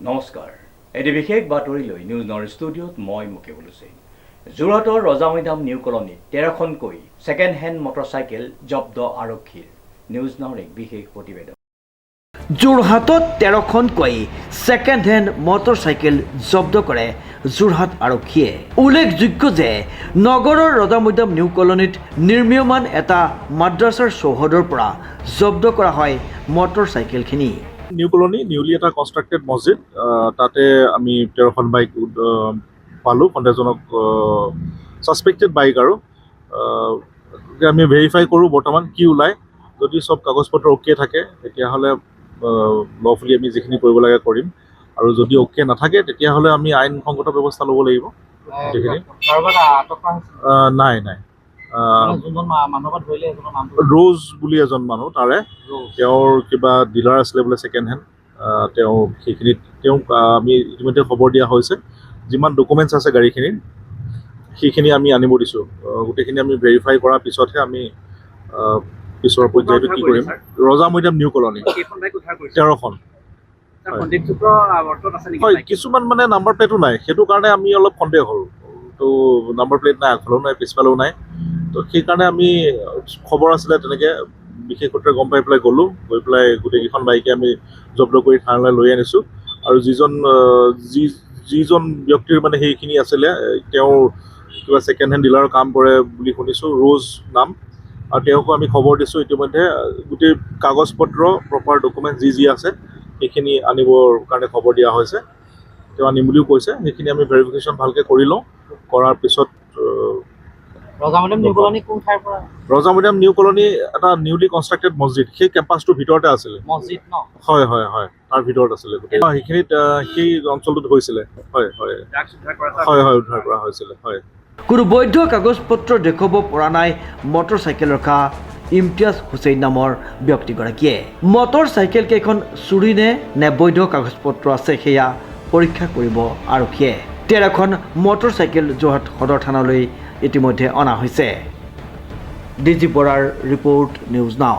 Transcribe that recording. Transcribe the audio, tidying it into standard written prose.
নমস্কাৰ এটি বিশেষ বাতৰিলৈ নিউজ নাওৰ ষ্টুডিঅ'ত মই মুকেবুল হুছেইন। যোৰহাটৰ ৰজামৈদাম নিউ কলনীত 13খনকৈ ছেকেণ্ড হেণ্ড মটৰচাইকেল জব্দ আৰক্ষীৰ। নিউজ নাওৰ এক বিশেষ প্ৰতিবেদন। যোৰহাটত 13খনকৈ ছেকেণ্ড হেণ্ড মটৰচাইকেল জব্দ কৰে যোৰহাট আৰক্ষীয়ে। উল্লেখযোগ্য যে নগৰৰ ৰজামৈদাম নিউ কলনীত নিৰ্মীয়মান এটা মাদ্ৰাছাৰ চৌহদৰ পৰা জব্দ কৰা হয় মটৰচাইকেলখিনি। নিউ কলনী নিউলি এটা কনষ্ট্ৰাক্টেড মছজিদ, তাতে আমি 13খন বাইক পালোঁ, সন্দেহজনক ছাছপেক্টেড বাইক। আৰু আমি ভেৰিফাই কৰোঁ বৰ্তমান কি ওলায়। যদি চব কাগজ পত্ৰ অ'কে থাকে তেতিয়াহ'লে লফুলি আমি যিখিনি কৰিব লাগে কৰিম, আৰু যদি অ'কে নাথাকে তেতিয়াহ'লে আমি আইনসংগত ব্যৱস্থা ল'ব লাগিব। গোটেইখিনি নাই ৰ'জ বুলি এজন মানুহ, তাৰে তেওঁৰ কিবা ডিলাৰ আছিলে বোলে ছেকেণ্ড হেণ্ড। সেইখিনিত তেওঁক আমি ইতিমধ্যে খবৰ দিয়া হৈছে। যিমান ডকুমেণ্টছ আছে গাড়ীখিনিৰ সেইখিনি আমি আনিব দিছোঁ। গোটেইখিনি আমি ভেৰিফাই কৰাৰ পিছতহে আমি পিছৰ পৰ্যায়টো কি কৰিম। Rajamaidam new colony 13খন। হয়, কিছুমান মানে নাম্বাৰ প্লেটো নাই, সেইটো কাৰণে আমি অলপ সন্দেহ হ'ল। তো নাম্বাৰ প্লেট নাই, আগফালেও নাই পিছফালেও নাই। তো সেইকাৰণে আমি খবৰ আছিলে তেনেকৈ বিশেষ সূত্ৰে গম পাই পেলাই গ'লোঁ, গৈ পেলাই গোটেইকেইখন বাইকে আমি জব্দ কৰি থানালৈ লৈ আনিছোঁ। আৰু যিজন ব্যক্তিৰ মানে সেইখিনি আছিলে, তেওঁৰ কিবা ছেকেণ্ড হেণ্ড ডিলাৰৰ কাম কৰে বুলি শুনিছোঁ, ৰ'জ নাম। আৰু তেওঁকো আমি খবৰ দিছোঁ ইতিমধ্যে। গোটেই কাগজ পত্ৰ প্ৰপাৰ ডকুমেণ্ট যি আছে সেইখিনি আনিবৰ কাৰণে খবৰ দিয়া হৈছে। তেওঁ আনিম বুলিও কৈছে। সেইখিনি আমি ভেৰিফিকেশ্যন ভালকৈ কৰি লওঁ, কৰাৰ পিছত ৰজামৈদাম নিউ কলনী এটা নিউলি কনষ্ট্ৰাক্টেড মছজিদ, সেই কেম্পাছটোৰ ভিতৰতে আছিলে। হয়, তাৰ ভিতৰত আছিলে গোটেই। সেইখিনিত সেই অঞ্চলটোত হৈছিলে। হয়, উদ্ধাৰ কৰা হৈছিলে। হয়, কোনো বৈধ কাগজ পত্ৰ দেখুৱাব পৰা নাই মটৰচাইকেল ৰখা ইমতিয়াজ হুছেইন নামৰ ব্যক্তিগৰাকীয়ে। মটৰচাইকেল কেইখন চুৰি নে বৈধ কাগজ পত্ৰ আছে সেয়া পৰীক্ষা কৰিব আৰক্ষীয়ে। 13খন মটৰচাইকেল যোৰহাট সদৰ থানালৈ ইতিমধ্যে অনা হৈছে। ডিজি বৰাৰ ৰিপৰ্ট, নিউজ নাও।